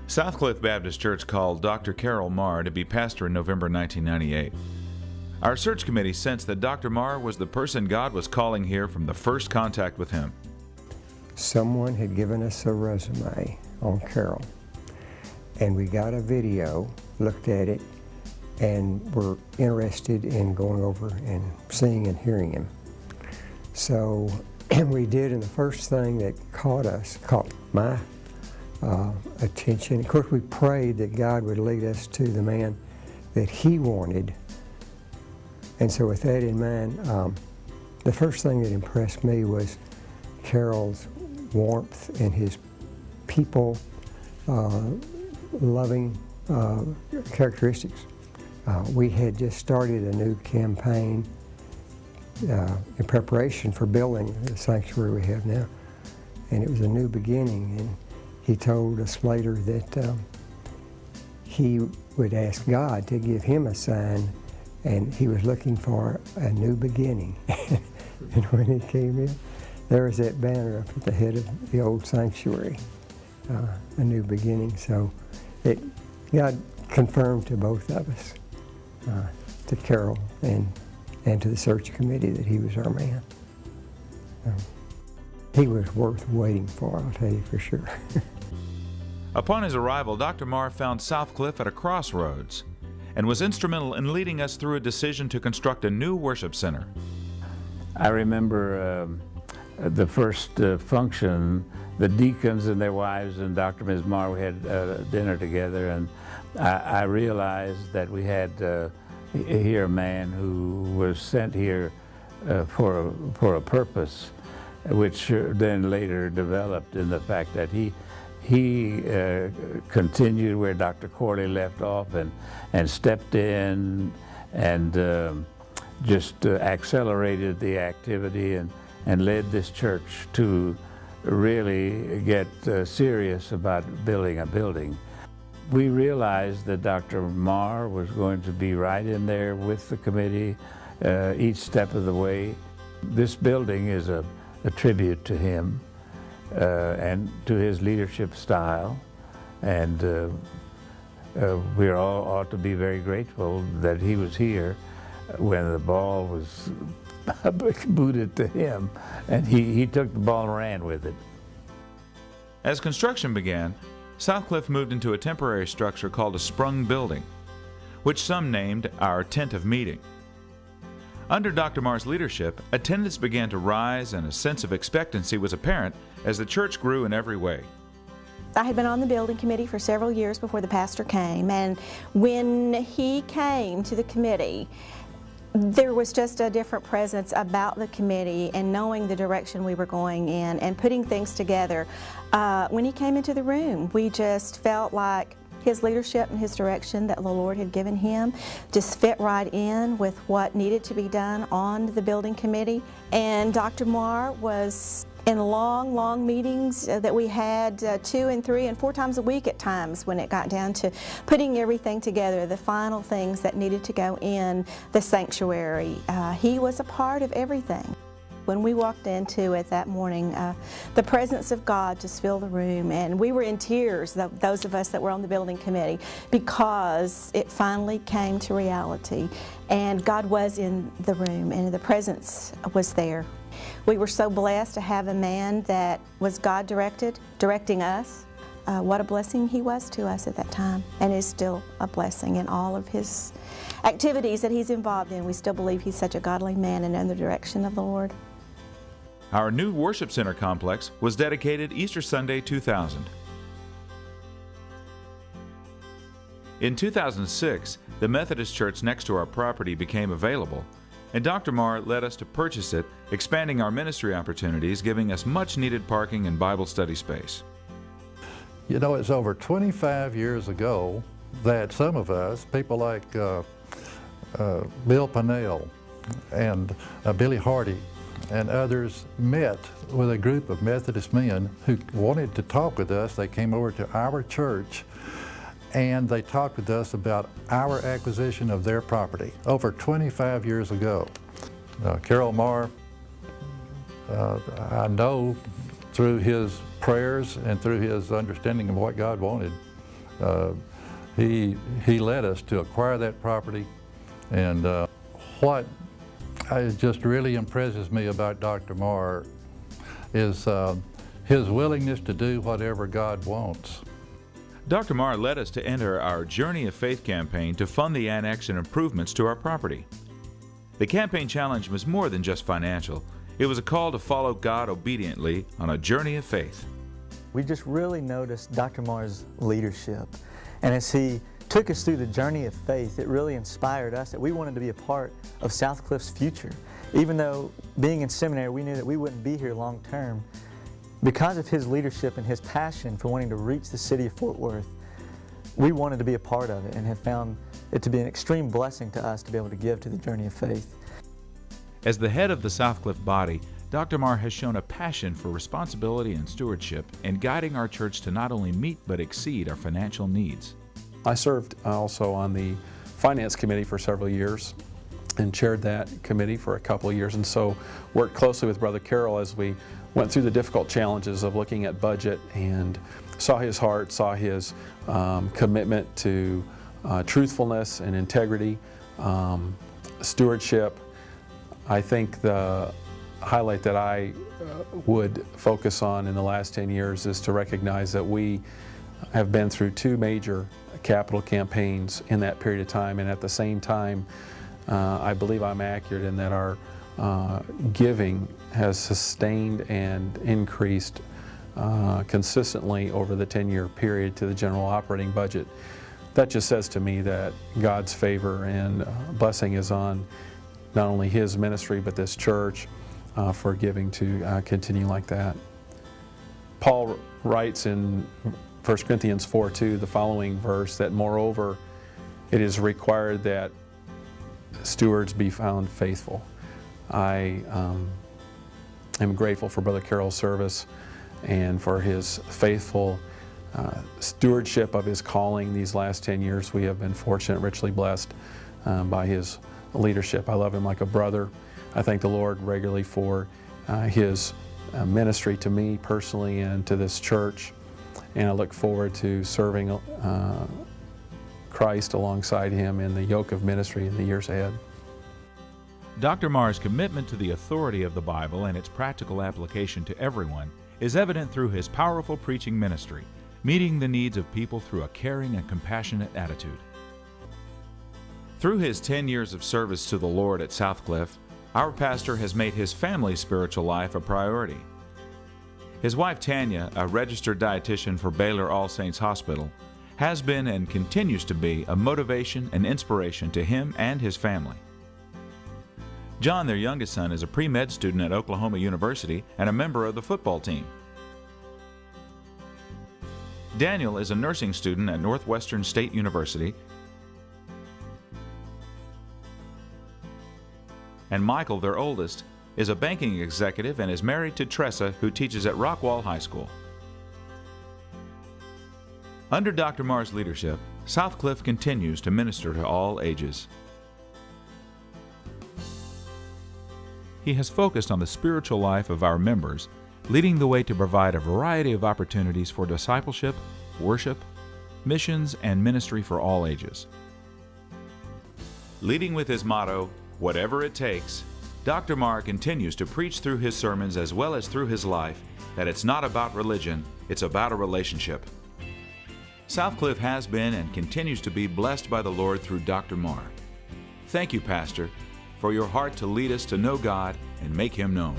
Southcliff Baptist Church called Dr. Carroll Marr to be pastor in November 1998. Our search committee sensed that Dr. Marr was the person God was calling here from the first contact with him. Someone had given us a resume on Carroll, and we got a video, looked at it, and were interested in going over and seeing and hearing him. So we did, and the first thing that caught my attention. Of course, we prayed that God would lead us to the man that He wanted. And so with that in mind, the first thing that impressed me was Carroll's warmth and his people loving characteristics. We had just started a new campaign in preparation for building the sanctuary we have now. And it was a new beginning. And he told us later that he would ask God to give him a sign, and he was looking for a new beginning. And when he came in, there was that banner up at the head of the old sanctuary, a new beginning. So God confirmed to both of us, to Carroll and to the search committee, that he was our man. He was worth waiting for, I'll tell you for sure. Upon his arrival, Dr. Marr found Southcliff at a crossroads and was instrumental in leading us through a decision to construct a new worship center. I remember the first function, the deacons and their wives and Dr. and Ms. Marr, we had dinner together, and I realized that we had here a man who was sent here for a purpose, which then later developed in the fact that he continued where Dr. Corley left off and stepped in and just accelerated the activity and led this church to really get serious about building a building. We realized that Dr. Marr was going to be right in there with the committee each step of the way. This building is a tribute to him and to his leadership style, and we all ought to be very grateful that he was here when the ball was booted to him, and he took the ball and ran with it. As construction began, Southcliff moved into a temporary structure called a sprung building, which some named our tent of meeting. Under Dr. Marr's leadership, attendance began to rise and a sense of expectancy was apparent as the church grew in every way. I had been on the building committee for several years before the pastor came, and when he came to the committee, there was just a different presence about the committee and knowing the direction we were going in and putting things together. When he came into the room, we just felt like his leadership and his direction that the Lord had given him just fit right in with what needed to be done on the building committee. And Dr. Marr was in long meetings that we had 2 and 3 and 4 times a week at times when it got down to putting everything together, the final things that needed to go in the sanctuary. He was a part of everything. When we walked into it that morning, the presence of God just filled the room, and we were in tears, those of us that were on the building committee, because it finally came to reality, and God was in the room, and the presence was there. We were so blessed to have a man that was God-directed, directing us. What a blessing he was to us at that time, and is still a blessing in all of his activities that he's involved in. We still believe he's such a godly man and in the direction of the Lord. Our new worship center complex was dedicated Easter Sunday 2000. In 2006, the Methodist church next to our property became available, and Dr. Marr led us to purchase it, expanding our ministry opportunities, giving us much-needed parking and Bible study space. You know, it's over 25 years ago that some of us, people like Bill Pennell and Billy Hardy, and others met with a group of Methodist men who wanted to talk with us. They came over to our church and they talked with us about our acquisition of their property over 25 years ago. Carroll Marr, I know through his prayers and through his understanding of what God wanted, He led us to acquire that property, and what just really impresses me about Dr. Marr is his willingness to do whatever God wants. Dr. Marr led us to enter our Journey of Faith campaign to fund the annex and improvements to our property. The campaign challenge was more than just financial. It was a call to follow God obediently on a journey of faith. We just really noticed Dr. Marr's leadership. And as he took us through the journey of faith, it really inspired us that we wanted to be a part of Southcliff's future. Even though being in seminary, we knew that we wouldn't be here long term. Because of his leadership and his passion for wanting to reach the city of Fort Worth, we wanted to be a part of it and have found it to be an extreme blessing to us to be able to give to the journey of faith. As the head of the Southcliff body, Dr. Marr has shown a passion for responsibility and stewardship in guiding our church to not only meet but exceed our financial needs. I served also on the Finance Committee for several years and chaired that committee for a couple of years, and so worked closely with Brother Carroll as we went through the difficult challenges of looking at budget, and saw his heart, saw his commitment to truthfulness and integrity, stewardship. I think the highlight that I would focus on in the last 10 years is to recognize that we have been through 2 major capital campaigns in that period of time, and at the same time, I believe I'm accurate in that our giving has sustained and increased consistently over the 10-year period to the general operating budget. That just says to me that God's favor and blessing is on not only his ministry but this church for giving to continue like that. Paul writes in 1 Corinthians 4:2 the following verse, that moreover it is required that stewards be found faithful. I am grateful for Brother Carroll's service and for his faithful stewardship of his calling these last 10 years. We have been fortunate, richly blessed by his leadership. I love him like a brother. I thank the Lord regularly for his ministry to me personally and to this church, and I look forward to serving Christ alongside him in the yoke of ministry in the years ahead. Dr. Marr's commitment to the authority of the Bible and its practical application to everyone is evident through his powerful preaching ministry, meeting the needs of people through a caring and compassionate attitude. Through his 10 years of service to the Lord at Southcliff, our pastor has made his family's spiritual life a priority. His wife Tanya, a registered dietitian for Baylor All Saints Hospital, has been and continues to be a motivation and inspiration to him and his family. John, their youngest son, is a pre-med student at Oklahoma University and a member of the football team. Daniel is a nursing student at Northwestern State University, and Michael, their oldest, is a banking executive and is married to Tressa, who teaches at Rockwall High School. Under Dr. Marr's leadership, Southcliff continues to minister to all ages. He has focused on the spiritual life of our members, leading the way to provide a variety of opportunities for discipleship, worship, missions, and ministry for all ages. Leading with his motto, "Whatever it takes," Dr. Marr continues to preach through his sermons as well as through his life that it's not about religion, it's about a relationship. Southcliff has been and continues to be blessed by the Lord through Dr. Marr. Thank you, Pastor, for your heart to lead us to know God and make Him known.